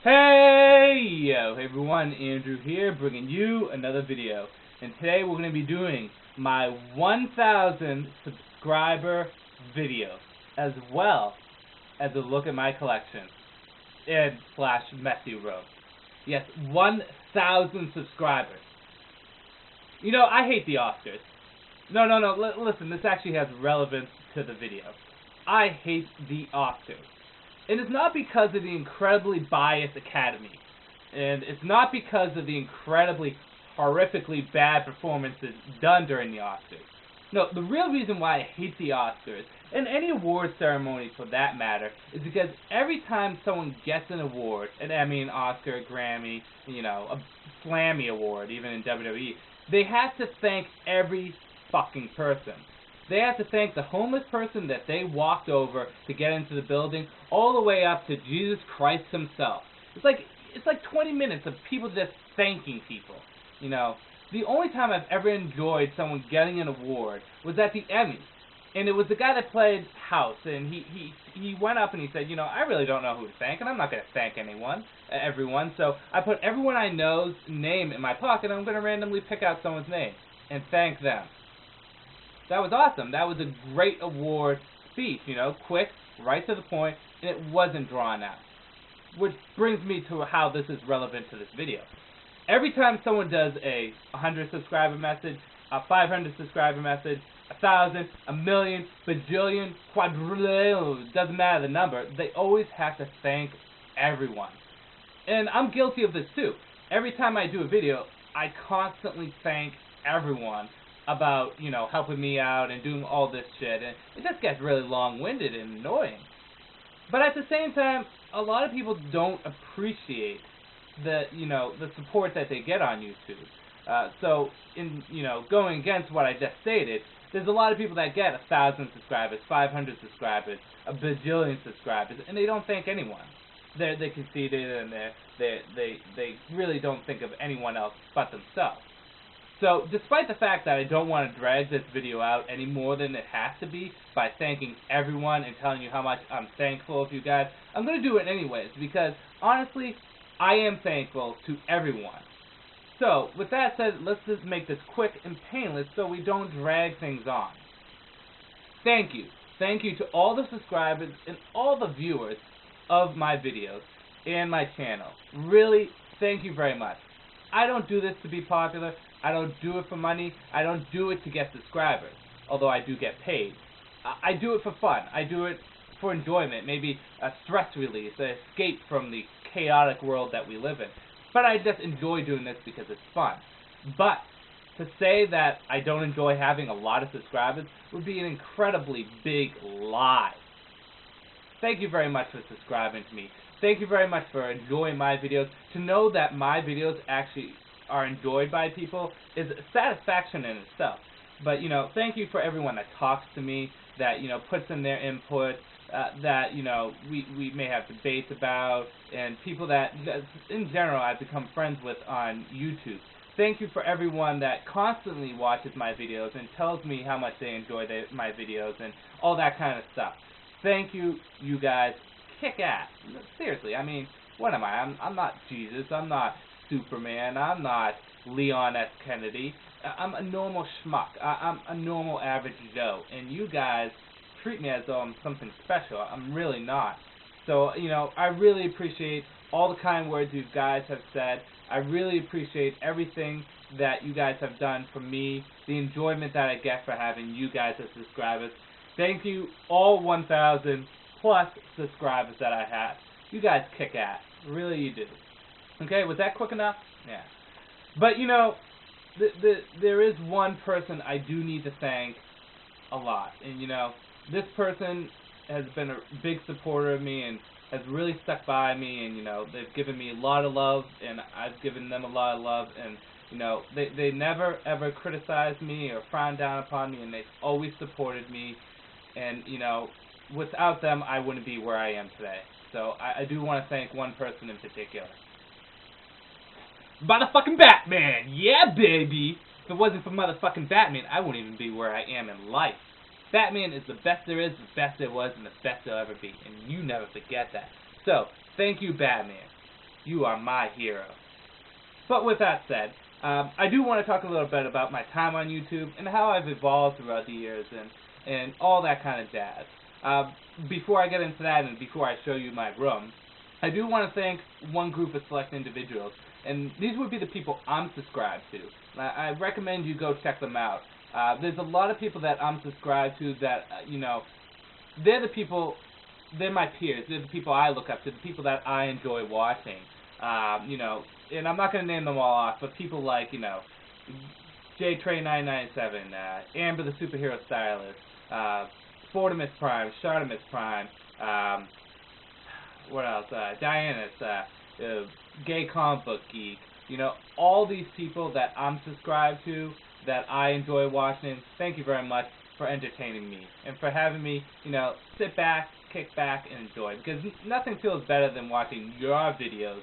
Hey everyone, Andrew here, bringing you another video. And today we're going to be doing my 1,000 subscriber video, as well as a look at my collection and slash messy room. Yes, 1,000 subscribers. You know, I hate the Oscars. No, listen, this actually has relevance to the video. I hate the Oscars. And it's not because of the incredibly biased Academy. And it's not because of the incredibly, horrifically bad performances done during the Oscars. No, the real reason why I hate the Oscars, and any award ceremony for that matter, is because every time someone gets an award, an Emmy, an Oscar, a Grammy, a Slammy award, even in WWE, they have to thank every fucking person. They have to thank the homeless person that they walked over to get into the building, all the way up to Jesus Christ himself. It's like 20 minutes of people just thanking people. The only time I've ever enjoyed someone getting an award was at the Emmys, and it was the guy that played House, and he went up and he said, I really don't know who to thank, and I'm not going to thank everyone, so I put everyone I know's name in my pocket, and I'm going to randomly pick out someone's name and thank them. That was awesome. That was a great award speech, quick, right to the point, and it wasn't drawn out. Which brings me to how this is relevant to this video. Every time someone does a 100 subscriber message, a 500 subscriber message, 1,000, a million, bajillion, quadrillion, doesn't matter the number, they always have to thank everyone. And I'm guilty of this too. Every time I do a video, I constantly thank everyone about, helping me out and doing all this shit, and it just gets really long-winded and annoying. But at the same time, a lot of people don't appreciate the support that they get on YouTube. So, in, going against what I just stated, there's a lot of people that get 1,000 subscribers, 500 subscribers, a bajillion subscribers, and they don't thank anyone. They're conceited, and they really don't think of anyone else but themselves. So, despite the fact that I don't want to drag this video out any more than it has to be by thanking everyone and telling you how much I'm thankful of you guys, I'm going to do it anyways because, honestly, I am thankful to everyone. So, with that said, let's just make this quick and painless so we don't drag things on. Thank you. Thank you to all the subscribers and all the viewers of my videos and my channel. Really, thank you very much. I don't do this to be popular. I don't do it for money. I don't do it to get subscribers, although I do get paid. I do it for fun. I do it for enjoyment, maybe a stress release, an escape from the chaotic world that we live in. But I just enjoy doing this because it's fun. But to say that I don't enjoy having a lot of subscribers would be an incredibly big lie. Thank you very much for subscribing to me. Thank you very much for enjoying my videos. To know that my videos actually are enjoyed by people is satisfaction in itself. But, thank you for everyone that talks to me, that, puts in their input, that, we may have debates about, and people that, in general, I've become friends with on YouTube. Thank you for everyone that constantly watches my videos and tells me how much they enjoy my videos and all that kind of stuff. Thank you, you guys. Kick ass. Seriously, I mean, what am I? I'm not Jesus. I'm not Superman. I'm not Leon S. Kennedy. I'm a normal schmuck. I'm a normal average Joe. And you guys treat me as though I'm something special. I'm really not. So, I really appreciate all the kind words you guys have said. I really appreciate everything that you guys have done for me, the enjoyment that I get for having you guys as subscribers. Thank you, all 1,000 plus subscribers that I have. You guys kick ass. Really, you do. Okay, was that quick enough? Yeah. But, there is one person I do need to thank a lot. And, this person has been a big supporter of me and has really stuck by me. And, they've given me a lot of love, and I've given them a lot of love. And, they never, ever criticized me or frowned down upon me, and they've always supported me. And, without them, I wouldn't be where I am today. So I do want to thank one person in particular. Motherfucking Batman! Yeah, baby! If it wasn't for motherfucking Batman, I wouldn't even be where I am in life. Batman is the best there is, the best there was, and the best there'll ever be. And you never forget that. So, thank you, Batman. You are my hero. But with that said, I do want to talk a little bit about my time on YouTube and how I've evolved throughout the years and all that kind of jazz. Before I get into that and before I show you my room, I do want to thank one group of select individuals, and these would be the people I'm subscribed to. I recommend you go check them out. There's a lot of people that I'm subscribed to that, they're the people, they're my peers, they're the people I look up to, the people that I enjoy watching. And I'm not going to name them all off, but people like, JTray997, Amber the Superhero Stylist, Fortimus Prime, Shartimus Prime, what else? Diana's, Gay Comic Book Geek. All these people that I'm subscribed to, that I enjoy watching. Thank you very much for entertaining me and for having me, sit back, kick back, and enjoy. Because nothing feels better than watching your videos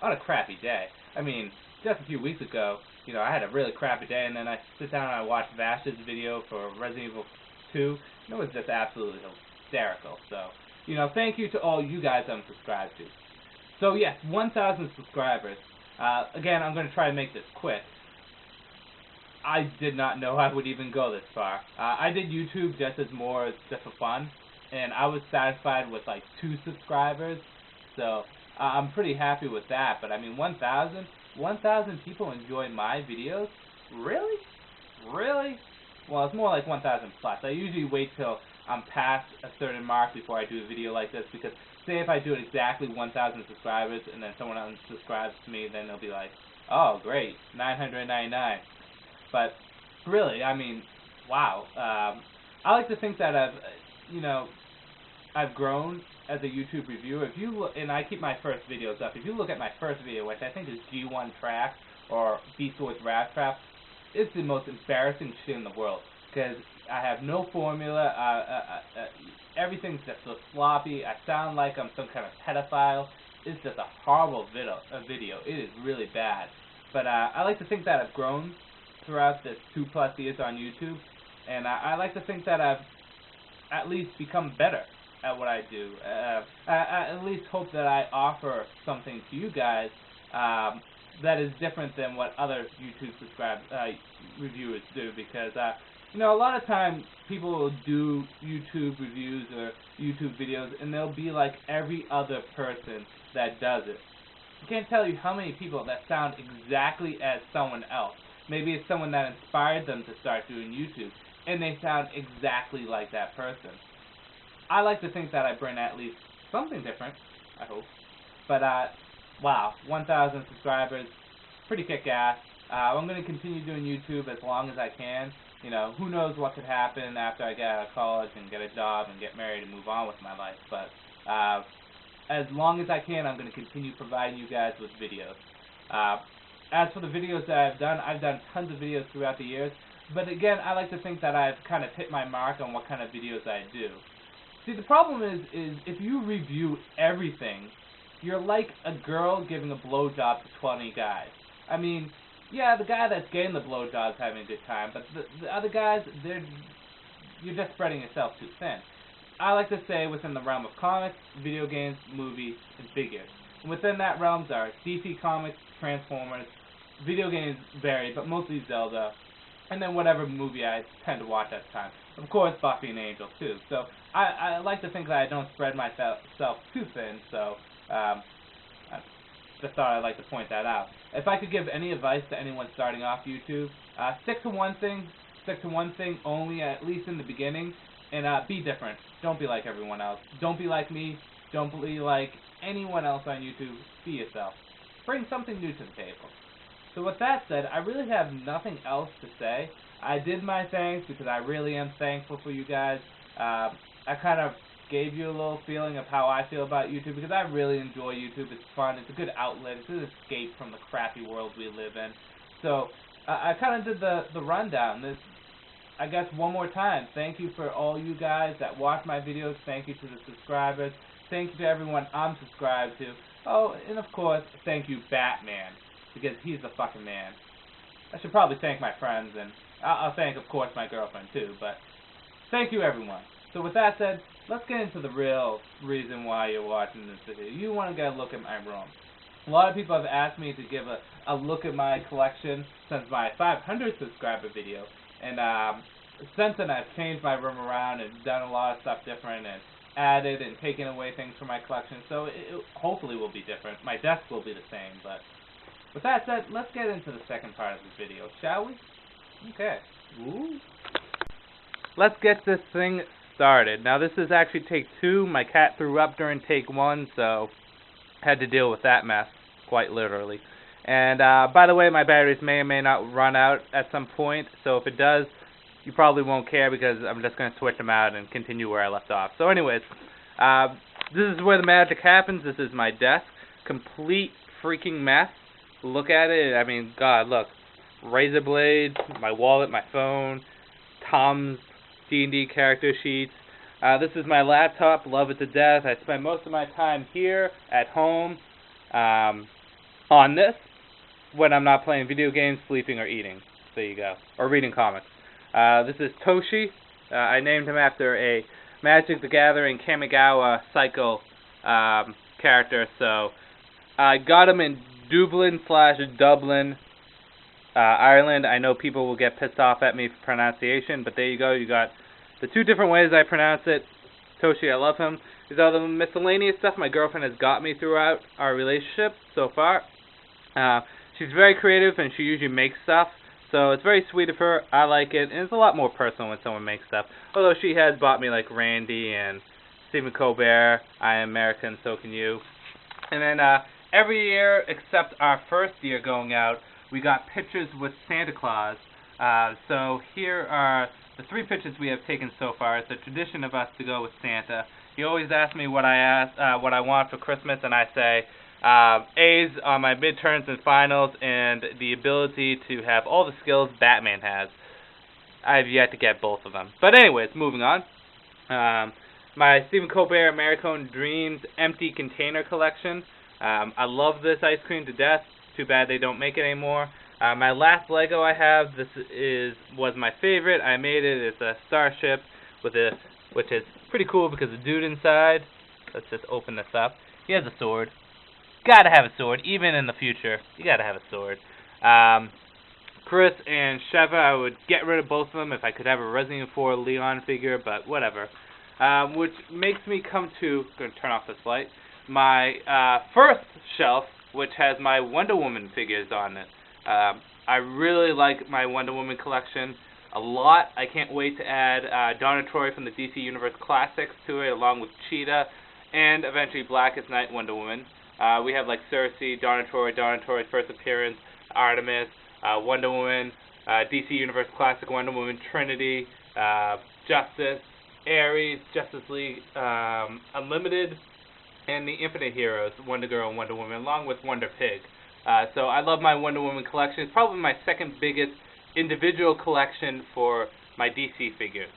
on a crappy day. I mean, just a few weeks ago, I had a really crappy day, and then I sit down and I watch Vash's video for Resident Evil 2. It was just absolutely hysterical. So, thank you to all you guys I'm subscribed to. So yes, 1,000 subscribers. Again, I'm going to try to make this quick. I did not know I would even go this far. I did YouTube just for fun, and I was satisfied with like 2 subscribers. So I'm pretty happy with that. But I mean, 1,000 people enjoy my videos? Really? Really? Well, it's more like 1,000 plus. I usually wait till I'm past a certain mark before I do a video like this, because say if I do it exactly 1,000 subscribers and then someone unsubscribes to me, then they'll be like, oh great, 999. But really, I mean, wow. I like to think that I've grown as a YouTube reviewer. If you look, and I keep my first videos up. If you look at my first video, which I think is G1 Track or Beast Wars Rap Trap, it's the most embarrassing shit in the world, because I have no formula. Everything's just so sloppy. I sound like I'm some kind of pedophile. It's just a horrible video. It is really bad. But I like to think that I've grown throughout this 2+ years on YouTube, and I like to think that I've at least become better at what I do. I at least hope that I offer something to you guys that is different than what other YouTube reviewers do, because a lot of times people will do YouTube reviews or YouTube videos and they'll be like every other person that does it. I can't tell you how many people that sound exactly as someone else. Maybe it's someone that inspired them to start doing YouTube, and they sound exactly like that person. I like to think that I bring at least something different, I hope. But, wow, 1,000 subscribers, pretty kick-ass. I'm going to continue doing YouTube as long as I can. Who knows what could happen after I get out of college and get a job and get married and move on with my life. But as long as I can, I'm going to continue providing you guys with videos. As for the videos that I've done tons of videos throughout the years. But again, I like to think that I've kind of hit my mark on what kind of videos I do. See, the problem is if you review everything, you're like a girl giving a blowjob to 20 guys. I mean, yeah, the guy that's getting the blowjob's having a good time, but the other guys, you're just spreading yourself too thin. I like to stay within the realm of comics, video games, movies, and figures. And within that realms are DC Comics, Transformers, video games vary, but mostly Zelda, and then whatever movie I tend to watch at the time. Of course, Buffy and Angel too. So I like to think that I don't spread myself too thin, so I just thought I'd like to point that out. If I could give any advice to anyone starting off YouTube, stick to one thing only, at least in the beginning, and be different. Don't be like everyone else. Don't be like me. Don't be like anyone else on YouTube. Be yourself. Bring something new to the table. So with that said, I really have nothing else to say. I did my thanks because I really am thankful for you guys. I kind of gave you a little feeling of how I feel about YouTube, because I really enjoy YouTube. It's fun. It's a good outlet. It's an escape from the crappy world we live in. So I kind of did the rundown. I guess one more time, thank you for all you guys that watch my videos. Thank you to the subscribers. Thank you to everyone I'm subscribed to. Oh, and of course, thank you, Batman, because he's the fucking man. I should probably thank my friends, and I'll thank, of course, my girlfriend too, but thank you, everyone. So with that said, let's get into the real reason why you're watching this video. You want to get a look at my room. A lot of people have asked me to give a look at my collection since my 500 subscriber video, and since then I've changed my room around and done a lot of stuff different and added and taken away things from my collection, so it hopefully will be different. My desk will be the same, but with that said, let's get into the second part of this video, shall we? Okay. Ooh. Let's get this thing started. Now this is actually take 2. My cat threw up during take 1, so had to deal with that mess, quite literally. And by the way, my batteries may or may not run out at some point, so if it does, you probably won't care because I'm just going to switch them out and continue where I left off. So anyways, this is where the magic happens. This is my desk. Complete freaking mess. Look at it. I mean, God, look. Razor blades, my wallet, my phone, Tom's D&D character sheets. This is my laptop. Love it to death. I spend most of my time here at home on this when I'm not playing video games, sleeping, or eating. There you go. Or reading comics. This is Toshi. I named him after a Magic the Gathering Kamigawa Cycle character. So I got him in Dublin, Ireland. I know people will get pissed off at me for pronunciation, but there you go. You got the 2 different ways I pronounce it. Toshi, I love him. These are the miscellaneous stuff my girlfriend has got me throughout our relationship so far. She's very creative, and she usually makes stuff, so it's very sweet of her. I like it, and it's a lot more personal when someone makes stuff. Although she has bought me like Randy and Stephen Colbert, I Am American, So Can You. And then every year, except our first year going out, we got pictures with Santa Claus. So here are the 3 pictures we have taken so far. It's a tradition of us to go with Santa. He always asks me what I want for Christmas, and I say A's on my midterms and finals, and the ability to have all the skills Batman has. I've yet to get both of them. But anyways, moving on. My Stephen Colbert American Dreams empty container collection. I love this ice cream to death. Too bad they don't make it anymore. My last Lego I have, was my favorite. I made it. It's a starship which is pretty cool because the dude inside. Let's just open this up. He has a sword. Gotta have a sword, even in the future. You gotta have a sword. Chris and Sheva, I would get rid of both of them if I could have a Resident Evil 4 Leon figure, but whatever. Which makes me come to, going to turn off this light, my first shelf, which has my Wonder Woman figures on it. I really like my Wonder Woman collection a lot. I can't wait to add Donna Troy from the DC Universe Classics to it, along with Cheetah, and eventually Blackest Night Wonder Woman. We have like Cersei, Donna Troy's first appearance, Artemis, Wonder Woman, DC Universe Classic Wonder Woman, Trinity, Justice, Ares, Justice League Unlimited, and the Infinite Heroes, Wonder Girl and Wonder Woman, along with Wonder Pig. So I love my Wonder Woman collection. It's probably my second biggest individual collection for my DC figures.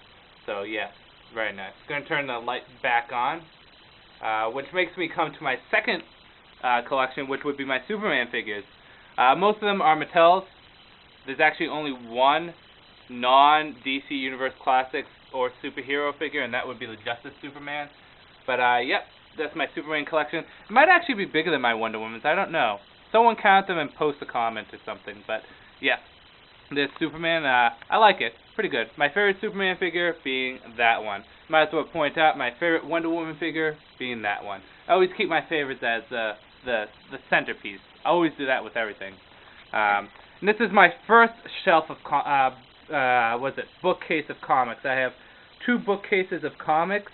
So yeah, very nice. Going to turn the light back on, which makes me come to my second collection, which would be my Superman figures. Most of them are Mattels. There's actually only one non-DC Universe Classics or superhero figure, and that would be the Justice Superman. But yep, that's my Superman collection. It might actually be bigger than my Wonder Woman's. I don't know. Someone count them and post a comment or something. But yeah, this Superman, I like it. Pretty good. My favorite Superman figure being that one. Might as well point out my favorite Wonder Woman figure being that one. I always keep my favorites as the centerpiece. I always do that with everything. And this is my first shelf of bookcase of comics. I have 2 bookcases of comics.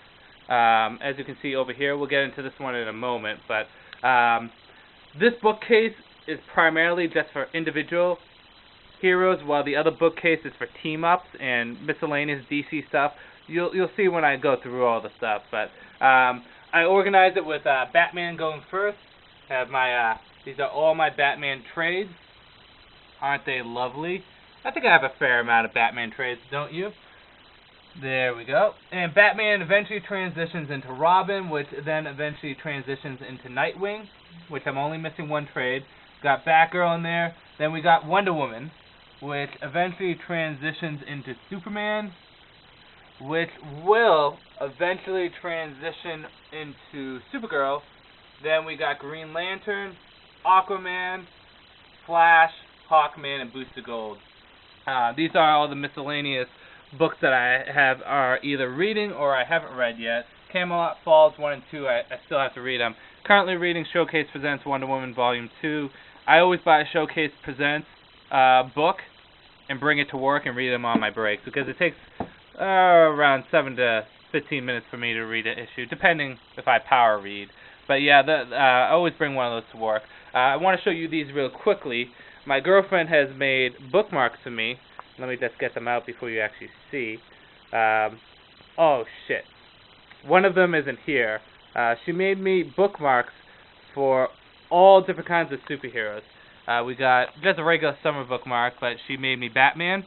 As you can see over here, we'll get into this one in a moment. But this bookcase is primarily just for individual heroes, while the other bookcase is for team-ups and miscellaneous DC stuff. You'll see when I go through all the stuff. But I organize it with Batman going first. Have my these are all my Batman trades. Aren't they lovely? I think I have a fair amount of Batman trades, don't you? There we go. And Batman eventually transitions into Robin, which then eventually transitions into Nightwing, which I'm only missing 1 trade. Got Batgirl in there. Then we got Wonder Woman, which eventually transitions into Superman, which will eventually transition into Supergirl. Then we got Green Lantern, Aquaman, Flash, Hawkman, and Booster Gold. These are all the miscellaneous books that I are either reading or I haven't read yet. Camelot Falls 1 and 2, I still have to read them. Currently reading Showcase Presents Wonder Woman Volume 2. I always buy a Showcase Presents book and bring it to work and read them on my breaks because it takes around 7 to 15 minutes for me to read an issue, depending if I power read. But yeah, I always bring one of those to work. I want to show you these real quickly. My girlfriend has made bookmarks for me. Let me just get them out before you actually see. Oh shit. One of them isn't here. She made me bookmarks for all different kinds of superheroes. We got just a regular summer bookmark, but she made me Batman.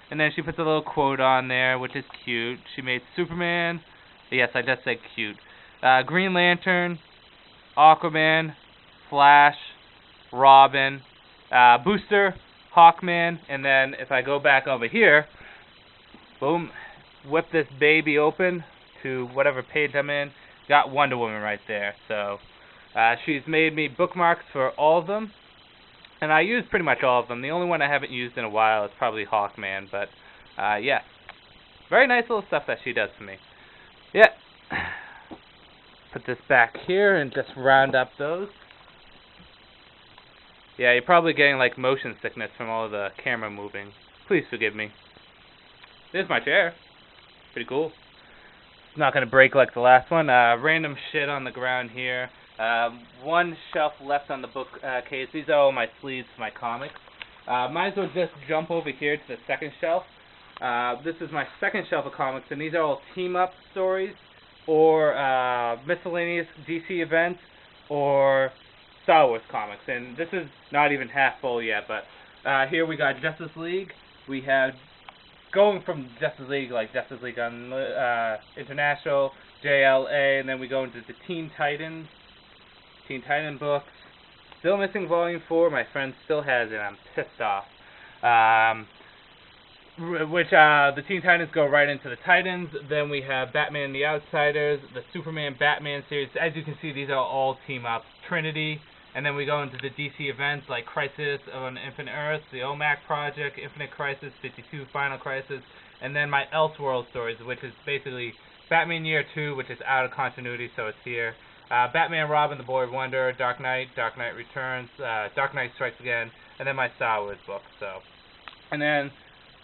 And then she puts a little quote on there, which is cute. She made Superman. Yes, I just said cute. Green Lantern, Aquaman, Flash, Robin, Booster, Hawkman, and then if I go back over here, boom, whip this baby open to whatever page I'm in, got Wonder Woman right there. So she's made me bookmarks for all of them, and I use pretty much all of them. The only one I haven't used in a while is probably Hawkman, but yeah, very nice little stuff that she does for me. Yeah, put this back here and just round up those. Yeah, you're probably getting like motion sickness from all the camera moving. Please forgive me. There's my chair. Pretty cool. It's not going to break like the last one. Random shit on the ground here. One shelf left on the book case. These are all my sleeves for my comics. Might as well just jump over here to the second shelf. This is my second shelf of comics, and these are all team-up stories or miscellaneous DC events or Star Wars comics. And this is not even half full yet, but here we got Justice League. We have going from Justice League, like Justice League on International, JLA, and then we go into the Teen Titan books. Still missing Volume 4. My friend still has it. I'm pissed off. The Teen Titans go right into the Titans. Then we have Batman and the Outsiders, the Superman Batman series. As you can see, these are all team-up. Trinity. And then we go into the DC events like Crisis on Infinite Earths, the OMAC Project, Infinite Crisis, 52, Final Crisis, and then my Elseworld stories, which is basically Batman Year 2, which is out of continuity, so it's here. Batman Robin, The Boy Wonder, Dark Knight Returns, Dark Knight Strikes Again, and then my Star Wars book. So, and then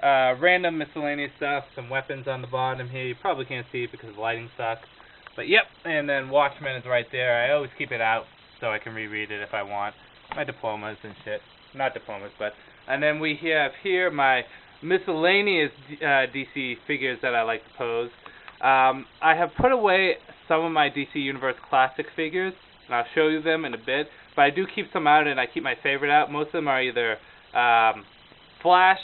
random miscellaneous stuff, some weapons on the bottom here. You probably can't see it because the lighting sucks. But yep, and then Watchmen is right there. I always keep it out so I can reread it if I want. My diplomas and shit. Not diplomas, but... And then we have here my miscellaneous DC figures that I like to pose. I have put away some of my DC Universe Classic figures, and I'll show you them in a bit. But I do keep some out, and I keep my favorite out. Most of them are either Flash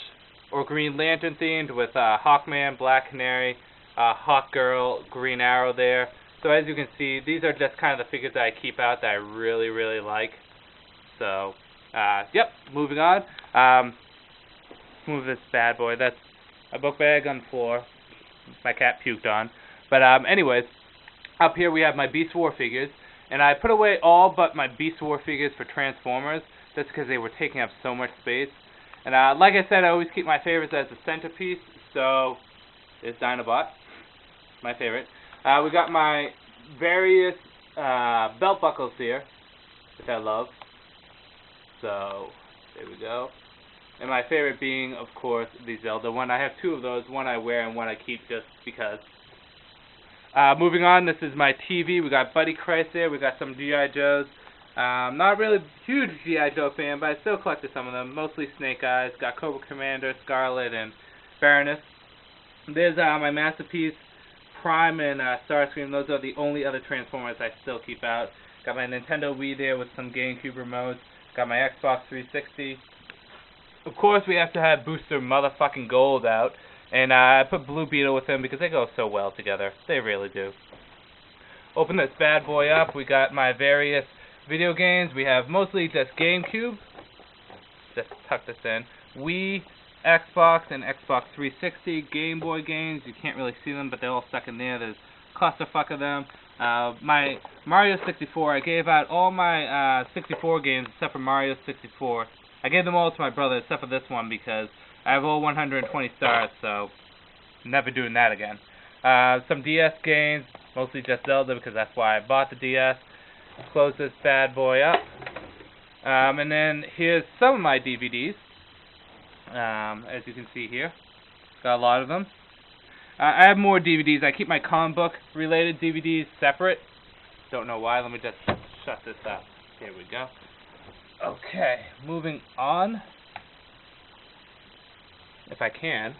or Green Lantern themed with Hawkman, Black Canary, Hawkgirl, Green Arrow there. So as you can see, these are just kind of the figures that I keep out that I really, really like. So, yep, moving on. Let's move this bad boy. That's a book bag on the floor. My cat puked on. But anyways, up here we have my Beast War figures. And I put away all but my Beast War figures for Transformers, just because they were taking up so much space. And like I said, I always keep my favorites as the centerpiece. So, there's Dinobot, my favorite. We got my various belt buckles here, which I love. So, there we go. And my favorite being, of course, the Zelda one. I have two of those. One I wear and one I keep just because. Moving on, this is my TV. We got Buddy Christ there. We got some G.I. Joes. Not really a huge G.I. Joe fan, but I still collected some of them. Mostly Snake Eyes. Got Cobra Commander, Scarlet, and Baroness. There's my Masterpiece, Prime, and Starscream. Those are the only other Transformers I still keep out. Got my Nintendo Wii there with some GameCube remotes. Got my Xbox 360. Of course, we have to have Booster motherfucking Gold out. And I put Blue Beetle with them because they go so well together. They really do. Open this bad boy up. We got my various video games. We have mostly just GameCube. Just tuck this in. Wii, Xbox, and Xbox 360. Game Boy games. You can't really see them, but they're all stuck in there. There's a clusterfuck of them. My Mario 64, I gave out all my 64 games except for Mario 64. I gave them all to my brother except for this one because I have all 120 stars, so never doing that again. Some DS games, mostly just Zelda because that's why I bought the DS. Close this bad boy up. And then here's some of my DVDs. As you can see here. Got a lot of them. I have more DVDs. I keep my comic book related DVDs separate. Don't know why. Let me just shut this up. Here we go. Okay, moving on. If I can.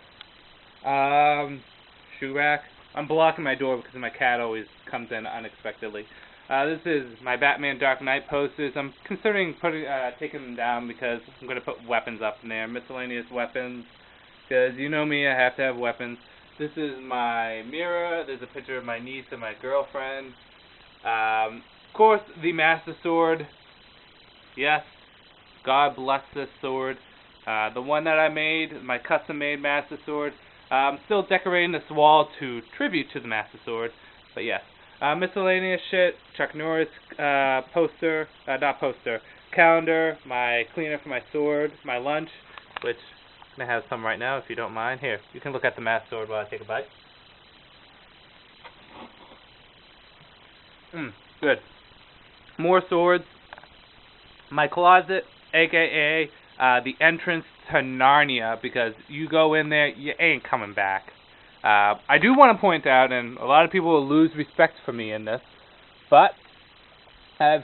Shoe rack. I'm blocking my door because my cat always comes in unexpectedly. This is my Batman Dark Knight posters. I'm considering taking them down because I'm going to put weapons up in there. Miscellaneous weapons. Because you know me, I have to have weapons. This is my mirror. There's a picture of my niece and my girlfriend. Of course, the Master Sword. Yes. God bless this sword. The one that I made, my custom-made Master Sword. I'm still decorating this wall to tribute to the Master Sword. But yes. Miscellaneous shit. Chuck Norris calendar. My cleaner for my sword. My lunch, which I have some right now if you don't mind. Here, you can look at the Master Sword while I take a bite. Good. More swords. My closet, aka the entrance to Narnia, because you go in there, you ain't coming back. I do want to point out, and a lot of people will lose respect for me in this, but I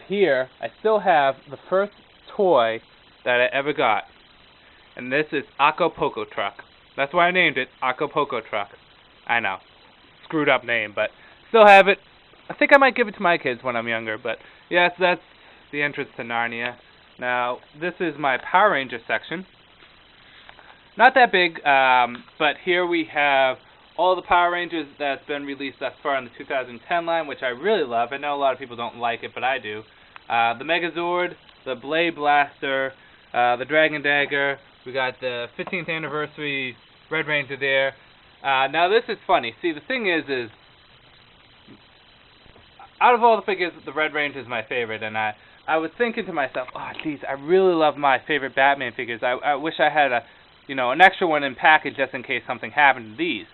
still have the first toy that I ever got. And this is Acapulco Truck. That's why I named it Acapulco Truck. I know. Screwed up name, but still have it. I think I might give it to my kids when I'm younger, but yes, that's the entrance to Narnia. Now, this is my Power Ranger section. Not that big, but here we have all the Power Rangers that's been released thus far in the 2010 line, which I really love. I know a lot of people don't like it, but I do. The Megazord, the Blade Blaster, the Dragon Dagger. We got the 15th anniversary Red Ranger there. Now this is funny. See, the thing is out of all the figures, the Red Ranger is my favorite, and I was thinking to myself, oh, geez, I really love my favorite Batman figures. I wish I had an extra one in package just in case something happened to these.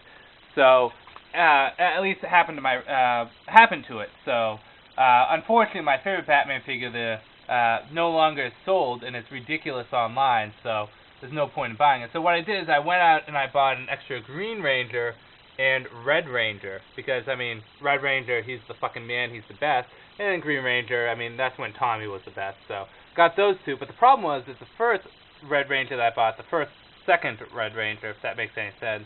So, at least it happened to it. So, unfortunately, my favorite Batman figure no longer is sold, and it's ridiculous online. So, there's no point in buying it. So what I did is I went out and I bought an extra Green Ranger and Red Ranger. Because, I mean, Red Ranger, he's the fucking man, he's the best. And then Green Ranger, I mean, that's when Tommy was the best. So, got those two. But the problem was that the first Red Ranger that I bought, second Red Ranger, if that makes any sense,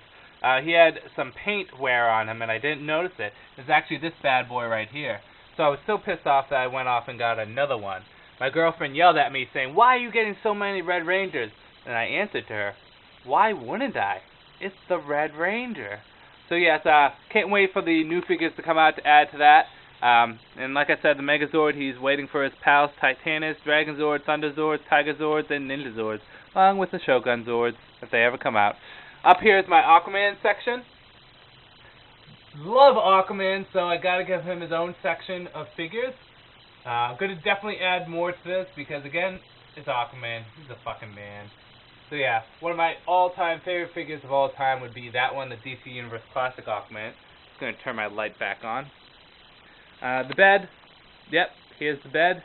he had some paint wear on him, and I didn't notice it. It's actually this bad boy right here. So I was so pissed off that I went off and got another one. My girlfriend yelled at me saying, "Why are you getting so many Red Rangers?" And I answered to her, "Why wouldn't I? It's the Red Ranger." So yes, can't wait for the new figures to come out to add to that. And like I said, the Megazord, he's waiting for his pals, Titanus, Dragonzord, Thunderzords, Tigerzords, and Ninjazords, along with the Shogun Zords, if they ever come out. Up here is my Aquaman section. Love Aquaman, so I gotta give him his own section of figures. I'm gonna definitely add more to this because, again, it's Aquaman. He's a fucking man. So yeah, one of my all-time favorite figures of all time would be that one, the DC Universe Classic Aquaman. Just gonna turn my light back on. The bed. Yep, here's the bed.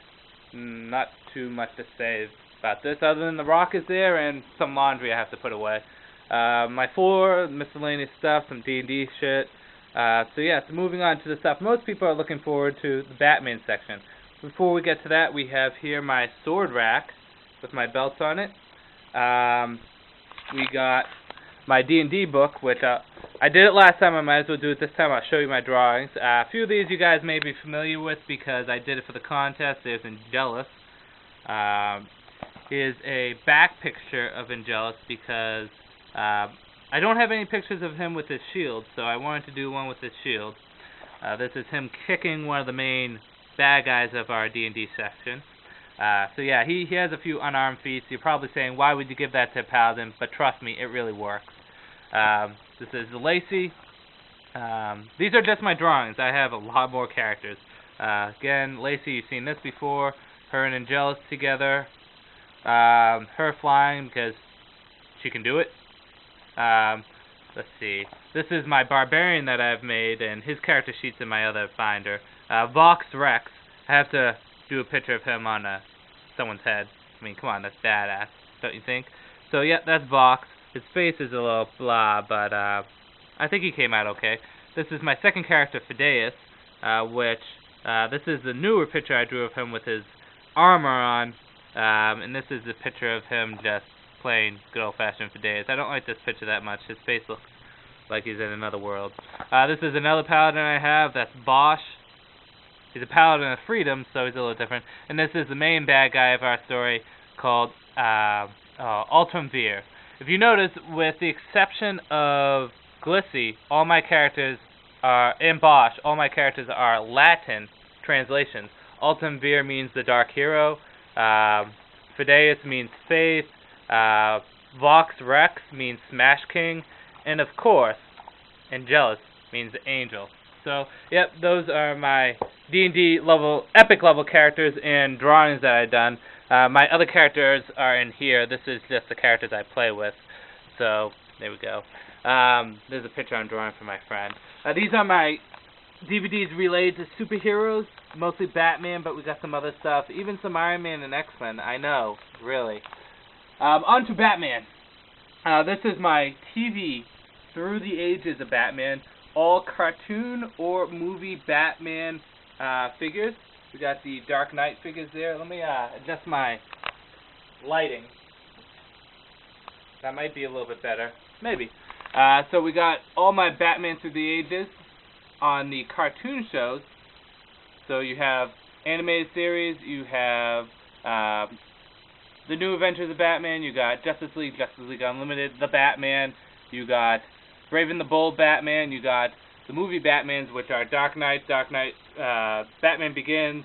Not too much to say about this other than the rock is there and some laundry I have to put away. My floor, miscellaneous stuff, some D&D shit. So yeah, so moving on to the stuff most people are looking forward to, the Batman section. Before we get to that, we have here my sword rack with my belts on it. We got my D&D book, which I did it last time, I might as well do it this time. I'll show you my drawings. A few of these you guys may be familiar with because I did it for the contest. There's Angelus. Here's a back picture of Angelus because I don't have any pictures of him with his shield, so I wanted to do one with his shield. This is him kicking one of the main bad guys of our D&D section. So yeah, he has a few unarmed feats. You're probably saying, why would you give that to a paladin? But trust me, it really works. This is Lacey. These are just my drawings. I have a lot more characters. Again, Lacey, you've seen this before. Her and Angelus together. Her flying because she can do it. Let's see. This is my barbarian that I've made, and his character sheet's in my other binder. Vox Rex. I have to do a picture of him on someone's head. I mean, come on, that's badass, don't you think? So, yeah, that's Vox. His face is a little blah, but I think he came out okay. This is my second character, Fideus, which this is the newer picture I drew of him with his armor on, and this is the picture of him just plain good old-fashioned Fideus. I don't like this picture that much. His face looks like he's in another world. This is another paladin I have. That's Bosch. He's a paladin of freedom, so he's a little different. And this is the main bad guy of our story called Altumvir. If you notice, with the exception of Glissy, all my characters are, in Bosch, all my characters are Latin translations. Altumvir means the Dark Hero. Fideus means Faith. Vox Rex means Smash King. And of course, Angelus means Angel. So, yep, those are my D&D level, epic level characters and drawings that I've done. My other characters are in here. This is just the characters I play with. So, there we go. There's a picture I'm drawing for my friend. These are my DVDs related to superheroes, mostly Batman, but we got some other stuff, even some Iron Man and X-Men. I know, really. On to Batman. This is my TV Through the Ages of Batman, all cartoon or movie Batman figures. We got the Dark Knight figures there. Let me adjust my lighting. That might be a little bit better. Maybe. So we got all my Batman Through the Ages on the cartoon shows. So you have animated series, you have the New Adventures of Batman, you got Justice League Unlimited, The Batman, you got Raven the Bold Batman, you got the movie Batmans, which are Dark Knight, Batman Begins,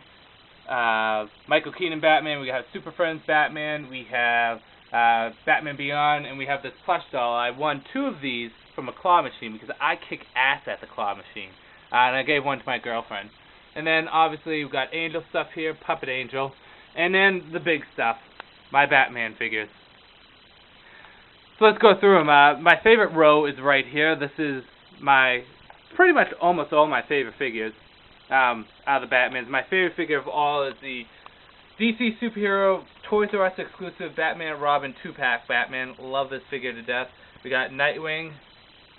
Michael Keaton Batman, we have Super Friends Batman, we have Batman Beyond, and we have this plush doll. I won 2 of these from a claw machine because I kick ass at the claw machine. And I gave one to my girlfriend. And then, obviously, we've got Angel stuff here, Puppet Angel. And then the big stuff, my Batman figures. So let's go through them. My favorite row is right here. This is my, pretty much almost all my favorite figures out of the Batmans. My favorite figure of all is the DC Superhero Toys R Us exclusive Batman Robin 2-pack Batman. Love this figure to death. We got Nightwing,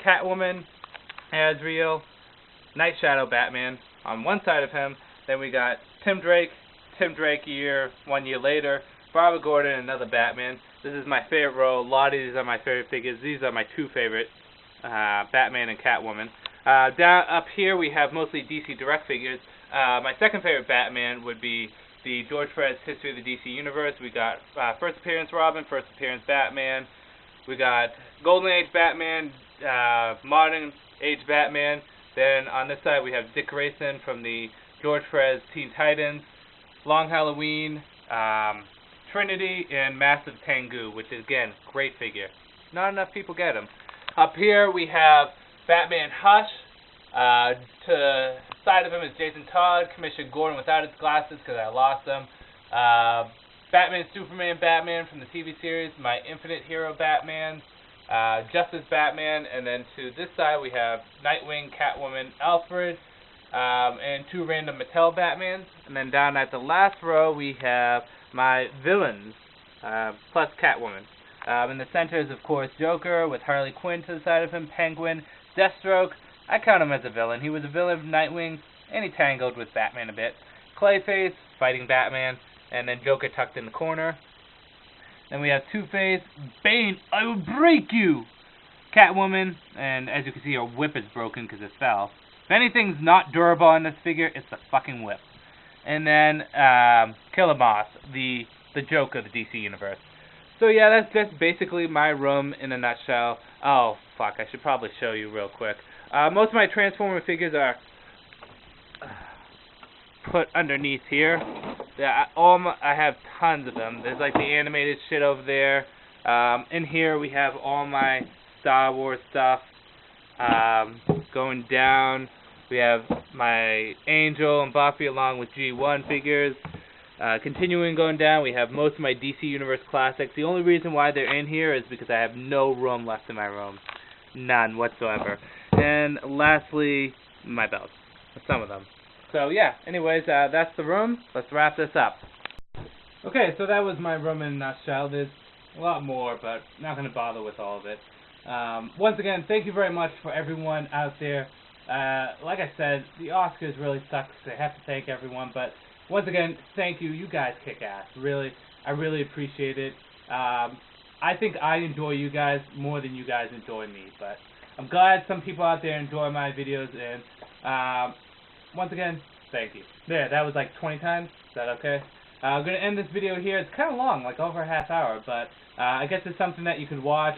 Catwoman, Azrael, Night Shadow Batman on one side of him. Then we got Tim Drake 1 year later, Barbara Gordon, another Batman. This is my favorite row. A lot of these are my favorite figures. These are my 2 favorite, Batman and Catwoman. Down up here we have mostly DC Direct figures. My second favorite Batman would be the George Perez History of the DC Universe. We got First Appearance Robin, First Appearance Batman. We got Golden Age Batman, Modern Age Batman. Then on this side we have Dick Grayson from the George Perez Teen Titans, Long Halloween, Trinity, and Massive Tengu, which is, again, great figure. Not enough people get him. Up here we have Batman Hush. To the side of him is Jason Todd, Commissioner Gordon without his glasses because I lost them. Batman Superman Batman from the TV series, my Infinite Hero Batman, Justice Batman, and then to this side we have Nightwing, Catwoman, Alfred, and 2 random Mattel Batmans. And then down at the last row we have my villains, plus Catwoman. In the center is, of course, Joker with Harley Quinn to the side of him, Penguin, Deathstroke. I count him as a villain. He was a villain of Nightwing, and he tangled with Batman a bit. Clayface, fighting Batman, and then Joker tucked in the corner. Then we have Two-Face, Bane, I will break you! Catwoman, and as you can see, her whip is broken because it fell. If anything's not durable on this figure, it's the fucking whip. And then Killer Moth, the Joker of the DC Universe. So yeah, that's basically my room in a nutshell. Oh, fuck, I should probably show you real quick. Most of my Transformer figures are put underneath here. I have tons of them. There's like the animated shit over there. In here we have all my Star Wars stuff. Going down, we have my Angel and Buffy along with G1 figures. Continuing going down, we have most of my DC Universe Classics. The only reason why they're in here is because I have no room left in my room. None whatsoever. And lastly, my belts. Some of them. So yeah, anyways, that's the room. Let's wrap this up. Okay, so that was my room in a nutshell. There's a lot more, but not going to bother with all of it. Once again, thank you very much for everyone out there. Like I said, the Oscars really suck, so I have to thank everyone, but once again, thank you. You guys kick ass. Really, I really appreciate it. I think I enjoy you guys more than you guys enjoy me, but I'm glad some people out there enjoy my videos, and once again, thank you. There, that was like 20 times. Is that okay? I'm going to end this video here. It's kind of long, like over a half hour, but I guess it's something that you could watch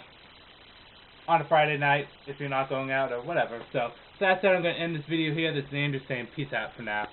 on a Friday night if you're not going out or whatever. So that's it. I'm going to end this video here. This is Andrew saying peace out for now.